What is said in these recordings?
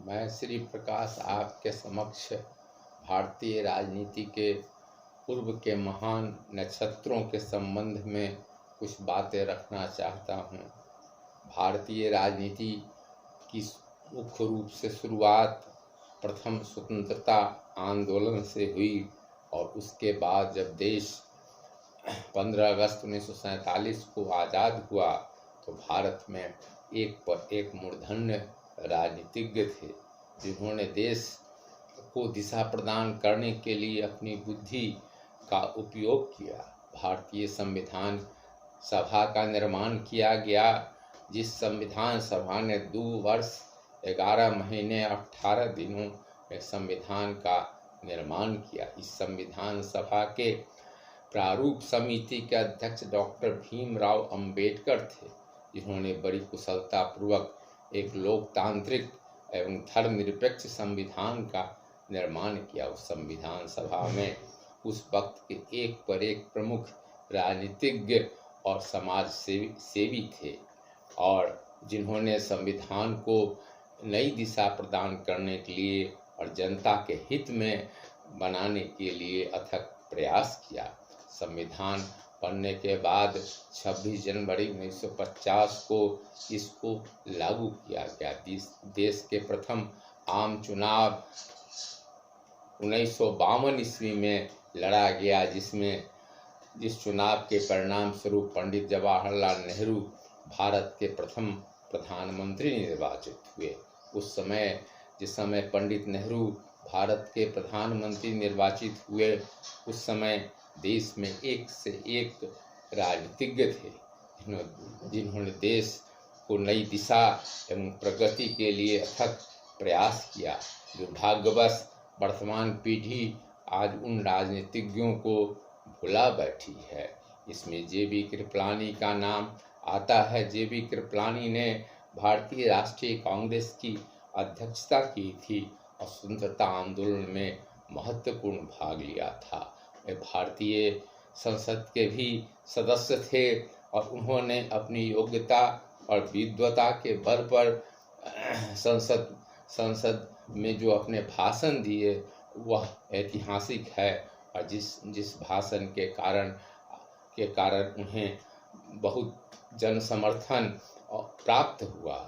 मैं श्री प्रकाश आपके समक्ष भारतीय राजनीति के पूर्व के महान नक्षत्रों के संबंध में कुछ बातें रखना चाहता हूँ। भारतीय राजनीति की मुख्य रूप से शुरुआत प्रथम स्वतंत्रता आंदोलन से हुई और उसके बाद जब देश 15 अगस्त 1947 को आज़ाद हुआ तो भारत में एक पर एक मूर्धन्य राजनीतिज्ञ थे जिन्होंने देश को दिशा प्रदान करने के लिए अपनी बुद्धि का उपयोग किया। भारतीय संविधान सभा का निर्माण किया गया, जिस संविधान सभा ने 2 वर्ष 11 महीने 18 दिनों में संविधान का निर्माण किया। इस संविधान सभा के प्रारूप समिति के अध्यक्ष डॉक्टर भीमराव अंबेडकर थे, जिन्होंने बड़ी कुशलता पूर्वक एक लोकतांत्रिक एवं धर्मनिरपेक्ष संविधान का निर्माण किया। उस संविधान सभा में उस वक्त के एक पर एक प्रमुख राजनीतिज्ञ और समाज सेवी थे और जिन्होंने संविधान को नई दिशा प्रदान करने के लिए और जनता के हित में बनाने के लिए अथक प्रयास किया। संविधान बनने के बाद 26 जनवरी 1950 को इसको लागू किया गया। देश के प्रथम आम चुनाव 1952 ईस्वी में लड़ा गया, जिस चुनाव के परिणाम स्वरूप पंडित जवाहरलाल नेहरू भारत के प्रथम प्रधानमंत्री निर्वाचित हुए। जिस समय पंडित नेहरू भारत के प्रधानमंत्री निर्वाचित हुए, उस समय देश में एक से एक राजनीतिज्ञ थे जिन्होंने देश को नई दिशा एवं प्रगति के लिए अथक प्रयास किया। दुर्भाग्यवश वर्तमान पीढ़ी आज उन राजनीतिज्ञों को भुला बैठी है। इसमें जेबी कृपलानी का नाम आता है। जेबी कृपलानी ने भारतीय राष्ट्रीय कांग्रेस की अध्यक्षता की थी और स्वतंत्रता आंदोलन में महत्वपूर्ण भाग लिया था। वे भारतीय संसद के भी सदस्य थे और उन्होंने अपनी योग्यता और विद्वता के बल पर संसद में जो अपने भाषण दिए वह ऐतिहासिक है और जिस भाषण के कारण उन्हें बहुत जन समर्थन प्राप्त हुआ।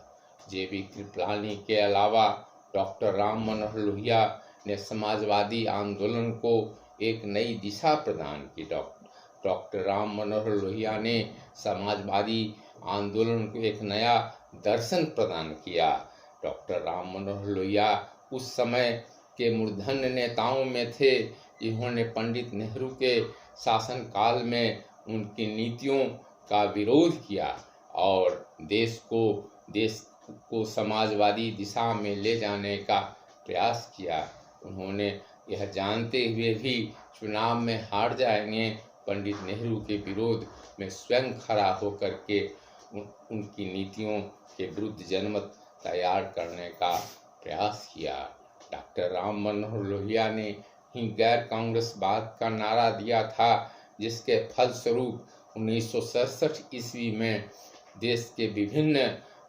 जेबी कृपलानी के अलावा डॉक्टर राम मनोहर लोहिया ने समाजवादी आंदोलन को एक नई दिशा प्रदान की। डॉक्टर राम मनोहर लोहिया ने समाजवादी आंदोलन को एक नया दर्शन प्रदान किया। डॉक्टर राम मनोहर लोहिया उस समय के मूर्धन्य नेताओं में थे जिन्होंने पंडित नेहरू के शासनकाल में उनकी नीतियों का विरोध किया और देश को समाजवादी दिशा में ले जाने का प्रयास किया। उन्होंने यह जानते हुए भी चुनाव में हार जाएंगे पंडित नेहरू के विरोध में स्वयं खड़ा होकर के उनकी नीतियों के विरुद्ध जनमत तैयार करने का प्रयास किया। डॉक्टर राम मनोहर लोहिया ने ही गैर कांग्रेसवाद का नारा दिया था, जिसके फलस्वरूप 1967 ईस्वी में देश के विभिन्न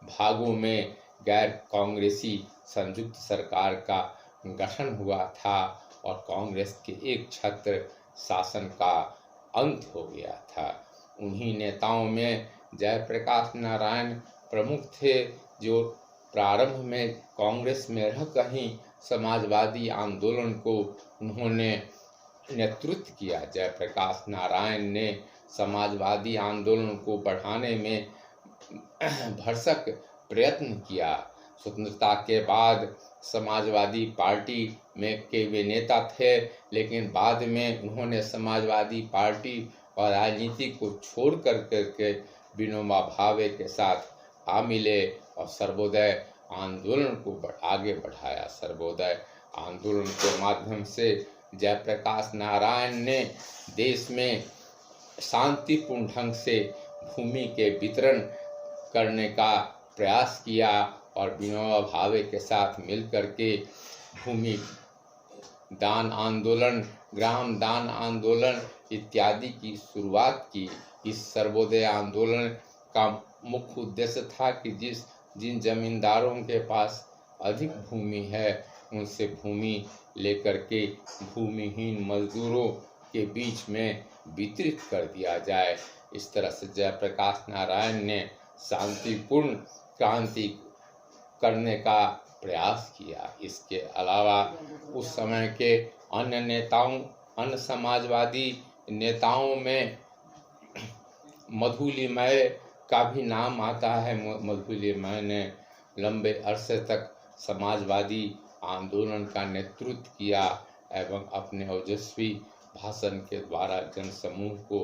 भागों में गैर कांग्रेसी संयुक्त सरकार का गठन हुआ था और कांग्रेस के एक छत्र शासन का अंत हो गया था। उन्हीं नेताओं में जयप्रकाश नारायण प्रमुख थे, जो प्रारंभ में कांग्रेस में रहकर ही समाजवादी आंदोलन को उन्होंने नेतृत्व किया। जयप्रकाश नारायण ने समाजवादी आंदोलन को बढ़ाने में भरसक प्रयत्न किया। स्वतंत्रता के बाद समाजवादी पार्टी में के वे नेता थे, लेकिन बाद में उन्होंने समाजवादी पार्टी और राजनीति को छोड़ करके विनोबा भावे के साथ आ मिले और सर्वोदय आंदोलन को आगे बढ़ाया। सर्वोदय आंदोलन के माध्यम से जयप्रकाश नारायण ने देश में शांतिपूर्ण ढंग से भूमि के वितरण करने का प्रयास किया और विनोबा भावे के साथ मिलकर के भूमि दान आंदोलन, ग्राम दान आंदोलन इत्यादि की शुरुआत की। इस सर्वोदय आंदोलन का मुख्य उद्देश्य था कि जिन जमींदारों के पास अधिक भूमि है उनसे भूमि लेकर के भूमिहीन मजदूरों के बीच में वितरित कर दिया जाए। इस तरह से जयप्रकाश नारायण ने शांतिपूर्ण क्रांति करने का प्रयास किया। इसके अलावा उस समय के अन्य नेताओं, अन्य समाजवादी नेताओं में मधुलिमय का भी नाम आता है। मधुलिमय ने लंबे अरसे तक समाजवादी आंदोलन का नेतृत्व किया एवं अपने ओजस्वी भाषण के द्वारा जनसमूह को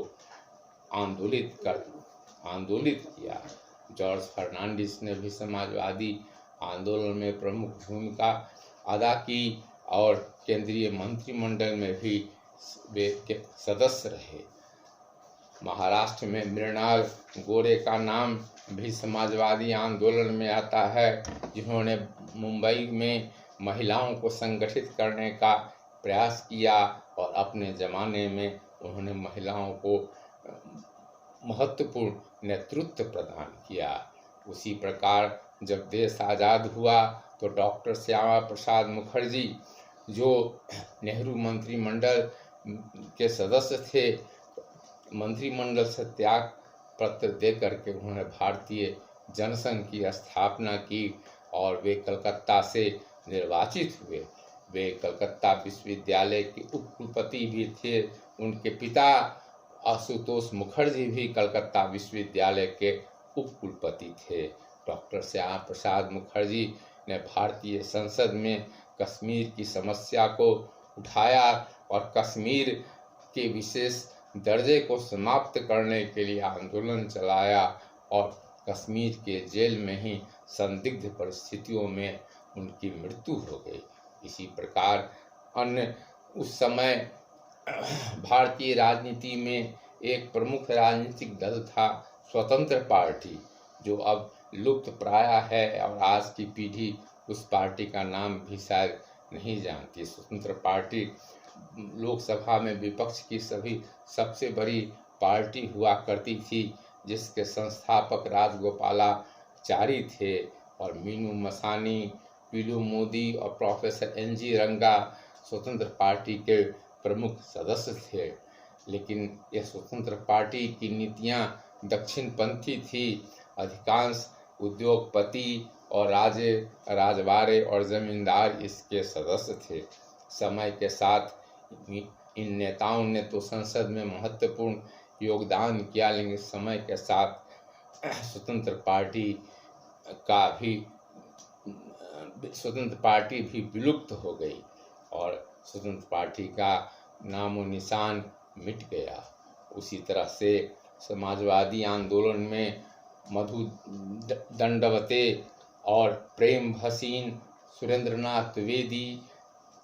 आंदोलित किया। जॉर्ज फर्नांडिस ने भी समाजवादी आंदोलन में प्रमुख भूमिका अदा की और केंद्रीय मंत्रिमंडल में भी वे सदस्य रहे। महाराष्ट्र में मृणाल गोरे का नाम भी समाजवादी आंदोलन में आता है, जिन्होंने मुंबई में महिलाओं को संगठित करने का प्रयास किया और अपने ज़माने में उन्होंने महिलाओं को महत्वपूर्ण नेतृत्व प्रदान किया। उसी प्रकार जब देश आज़ाद हुआ तो डॉक्टर श्यामा प्रसाद मुखर्जी, जो नेहरू मंत्रिमंडल के सदस्य थे, मंत्रिमंडल से त्याग पत्र दे करके उन्होंने भारतीय जनसंघ की स्थापना की और वे कलकत्ता से निर्वाचित हुए। वे कलकत्ता विश्वविद्यालय के उपकुलपति भी थे। उनके पिता आशुतोष मुखर्जी भी कलकत्ता विश्वविद्यालय के उपकुलपति थे। डॉक्टर श्यामा प्रसाद मुखर्जी ने भारतीय संसद में कश्मीर की समस्या को उठाया और कश्मीर के विशेष दर्जे को समाप्त करने के लिए आंदोलन चलाया और कश्मीर के जेल में ही संदिग्ध परिस्थितियों में उनकी मृत्यु हो गई। इसी प्रकार अन्य उस समय भारतीय राजनीति में एक प्रमुख राजनीतिक दल था स्वतंत्र पार्टी, जो अब लुप्त प्राय है और आज की पीढ़ी उस पार्टी का नाम भी शायद नहीं जानती। स्वतंत्र पार्टी लोकसभा में विपक्ष की सबसे बड़ी पार्टी हुआ करती थी, जिसके संस्थापक राजगोपालाचारी थे और मीनू मसानी, पीलू मोदी और प्रोफेसर NG रंगा स्वतंत्र पार्टी के प्रमुख सदस्य थे। लेकिन यह स्वतंत्र पार्टी की नीतियां दक्षिणपंथी थी। अधिकांश उद्योगपति और राजवाड़े और जमींदार इसके सदस्य थे। समय के साथ इन नेताओं ने तो संसद में महत्वपूर्ण योगदान किया, लेकिन समय के साथ स्वतंत्र पार्टी भी विलुप्त हो गई और स्वतंत्र पार्टी का नामो निशान मिट गया। उसी तरह से समाजवादी आंदोलन में मधु दंडवते और प्रेम भसीन, सुरेंद्रनाथ द्विवेदी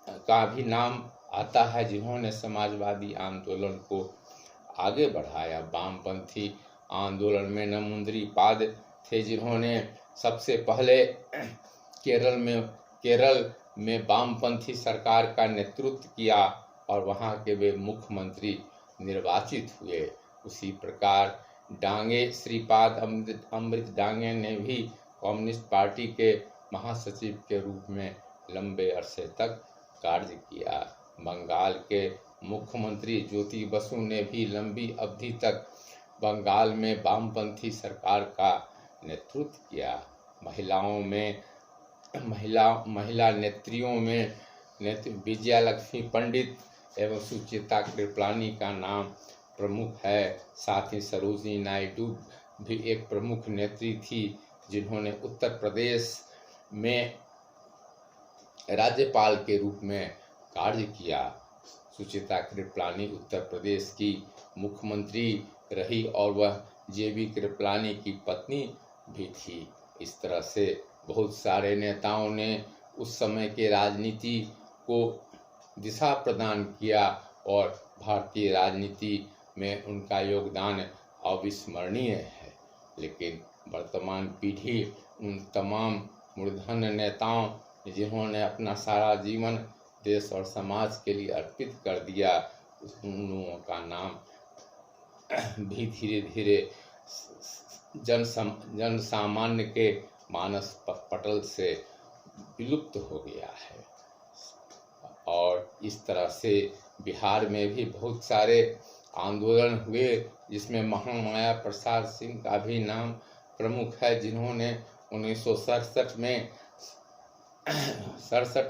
का भी नाम आता है, जिन्होंने समाजवादी आंदोलन को आगे बढ़ाया। वामपंथी आंदोलन में नमुंद्री पाद थे, जिन्होंने सबसे पहले केरल में वामपंथी सरकार का नेतृत्व किया और वहां के वे मुख्यमंत्री निर्वाचित हुए। उसी प्रकार डांगे, श्रीपाद अमृत डांगे ने भी कम्युनिस्ट पार्टी के महासचिव के रूप में लंबे अरसे तक कार्य किया। बंगाल के मुख्यमंत्री ज्योति बसु ने भी लंबी अवधि तक बंगाल में वामपंथी सरकार का नेतृत्व किया। महिला नेत्रियों में विजयालक्ष्मी पंडित एवं सुचित्रा कृपलानी का नाम प्रमुख है। साथ ही सरोजिनी नायडू भी एक प्रमुख नेत्री थी, जिन्होंने उत्तर प्रदेश में राज्यपाल के रूप में कार्य किया। सुचित्रा कृपलानी उत्तर प्रदेश की मुख्यमंत्री रही और वह JB कृपलानी की पत्नी भी थी। इस तरह से बहुत सारे नेताओं ने उस समय के राजनीति को दिशा प्रदान किया और भारतीय राजनीति में उनका योगदान अविस्मरणीय है। लेकिन वर्तमान पीढ़ी उन तमाम मूर्धन्य नेताओं, जिन्होंने अपना सारा जीवन देश और समाज के लिए अर्पित कर दिया, उन लोगों का नाम भी धीरे धीरे जन सामान्य के मानस पटल से विलुप्त हो गया है। और इस तरह से बिहार में भी बहुत सारे आंदोलन हुए, जिसमें महामाया प्रसाद सिंह का भी नाम प्रमुख है, जिन्होंने 1967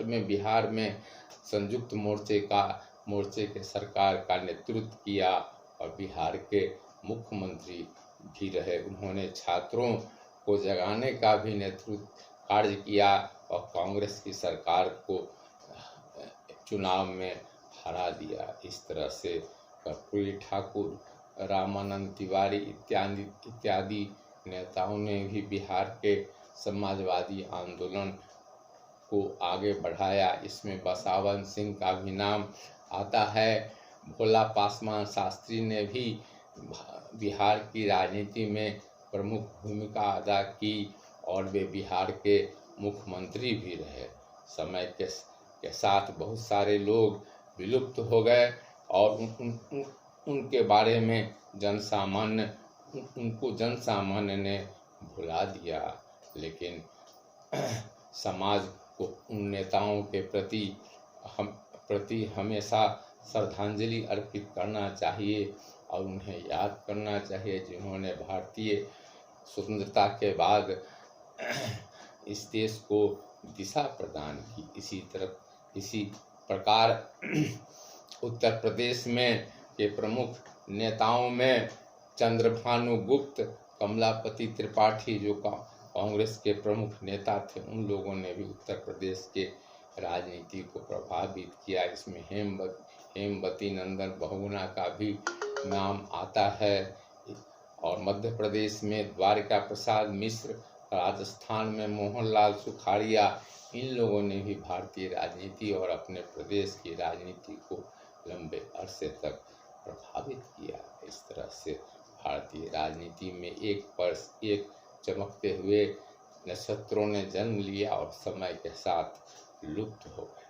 में बिहार में संयुक्त मोर्चे के सरकार का नेतृत्व किया और बिहार के मुख्यमंत्री भी रहे। उन्होंने छात्रों को जगाने का भी नेतृत्व कार्य किया और कांग्रेस की सरकार को चुनाव में हरा दिया। इस तरह से कर्पूरी ठाकुर, रामानंद तिवारी इत्यादि नेताओं ने भी बिहार के समाजवादी आंदोलन को आगे बढ़ाया। इसमें बसावन सिंह का भी नाम आता है। भोला पासवान शास्त्री ने भी बिहार की राजनीति में प्रमुख भूमिका अदा की और वे बिहार के मुख्यमंत्री भी रहे। समय के साथ बहुत सारे लोग विलुप्त हो गए और उनके बारे में उनको जनसामान्य ने भुला दिया, लेकिन समाज को उन नेताओं के प्रति हमेशा श्रद्धांजलि अर्पित करना चाहिए और उन्हें याद करना चाहिए, जिन्होंने भारतीय स्वतंत्रता के बाद इस देश को दिशा प्रदान की। इसी प्रकार उत्तर प्रदेश में के प्रमुख नेताओं में चंद्रभानु गुप्त, कमलापति त्रिपाठी जो कांग्रेस के प्रमुख नेता थे, उन लोगों ने भी उत्तर प्रदेश के राजनीति को प्रभावित किया। इसमें हेमवती नंदन बहुगुणा का भी नाम आता है और मध्य प्रदेश में द्वारिका प्रसाद मिश्र, राजस्थान में मोहनलाल सुखाड़िया, इन लोगों ने भी भारतीय राजनीति और अपने प्रदेश की राजनीति को लंबे अरसे तक प्रभावित किया। इस तरह से भारतीय राजनीति में एक चमकते हुए नक्षत्रों ने जन्म लिया और समय के साथ लुप्त हो गए।